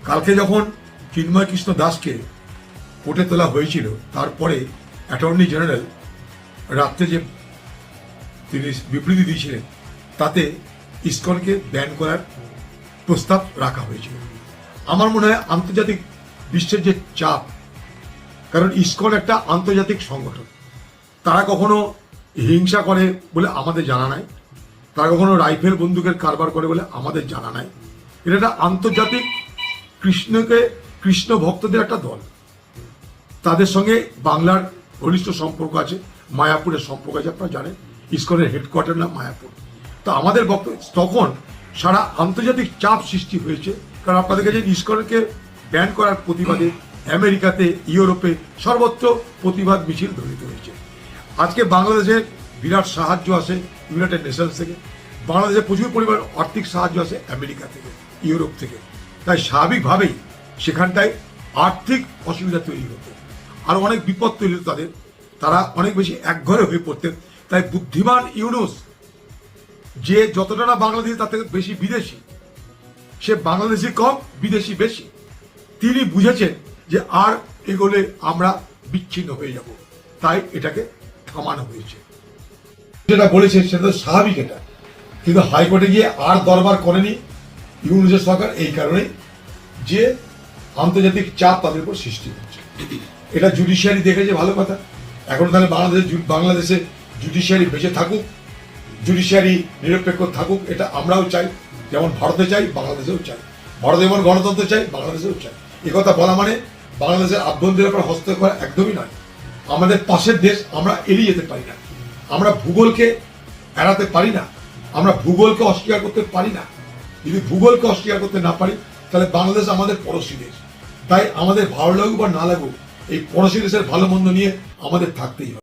কালকে যখন চিন্ময় কৃষ্ণ দাসকে কোর্টে তোলা হয়েছিল, তারপরে অ্যাটর্নি জেনারেল রাত্রে যে তিনি বিবৃতি দিয়েছিলেন তাতে ইসকনকে ব্যান করার প্রস্তাব রাখা হয়েছিল। আমার মনে হয় আন্তর্জাতিক বিশ্বের যে চাপ, কারণ ইসকন একটা আন্তর্জাতিক সংগঠন, তারা কখনো হিংসা করে বলে আমাদের জানা নাই, তারা কখনো রাইফেল বন্দুকের কারবার করে বলে আমাদের জানা নাই। এটা একটা আন্তর্জাতিক কৃষ্ণ ভক্তদের একটা দল। তাদের সঙ্গে বাংলার ঘনিষ্ঠ সম্পর্ক আছে, মায়াপুরের সম্পর্ক আছে, আপনারা জানেন ইসকনের হেডকোয়ার্টার নাম মায়াপুর। তো আমাদের বক্তব্য তখন সারা আন্তর্জাতিক চাপ সৃষ্টি হয়েছে, কারণ আপনাদের কাছে ইসকনকে ব্যান করার প্রতিবাদে আমেরিকাতে, ইউরোপে সর্বত্র প্রতিবাদ মিছিল ধ্বনিত হয়েছে। আজকে বাংলাদেশে বিরাট সাহায্য আসে ইউনাইটেড নেশনস থেকে, বাংলাদেশে প্রচুর পরিমাণ আর্থিক সাহায্য আসে আমেরিকা থেকে, ইউরোপ থেকে। তাই স্বাভাবিকভাবেই সেখানটায় আর্থিক অসুবিধা তৈরি হতো, আর অনেক বিপদ তৈরি হতো তাদের, তারা অনেক বেশি একঘরে হয়ে পড়তেন। তাই বুদ্ধিমান ইউনুস, যে যতটা না বাংলাদেশি তার থেকে বেশি বিদেশি, সে বাংলাদেশি কম বিদেশি বেশি, তিনি বুঝেছেন যে আর এগোলে আমরা বিচ্ছিন্ন হয়ে যাব, তাই এটাকে থামানো হয়েছে। যেটা বলেছে সেটা তো স্বাভাবিক, এটা কিন্তু হাইকোর্টে গিয়ে আর দরবার করেনি ইউনুসের সরকার, এই কারণে যে আন্তর্জাতিক চাপ তাদের উপর সৃষ্টি হচ্ছে। এটা জুডিশিয়ারি দেখেছে, ভালো কথা। এখন তাহলে বাংলাদেশে জুডিশিয়ারি বেঁচে থাকুক, জুডিশিয়ারি নিরপেক্ষ থাকুক, এটা আমরাও চাই, যেমন ভারতে চাই বাংলাদেশেও চাই, ভারতে যেমন গণতন্ত্র চাই বাংলাদেশেও চাই। একথা বলা মানে বাংলাদেশের আভ্যন্তরের উপর হস্তক্ষেপ করা একদমই নয়। আমাদের পাশের দেশ, আমরা এড়িয়ে যেতে পারি না, আমরা ভূগোলকে এড়াতে পারি না, আমরা ভূগোলকে অস্বীকার করতে পারি না। যদি ভূগোলকে অস্বীকার করতে না পারি তাহলে বাংলাদেশ আমাদের পড়োশী দেশ। তাই আমাদের ভালো লাগুক বা না লাগুক, এই পড়োশী দেশের ভালো মন্দ নিয়ে আমাদের থাকতেই হবে।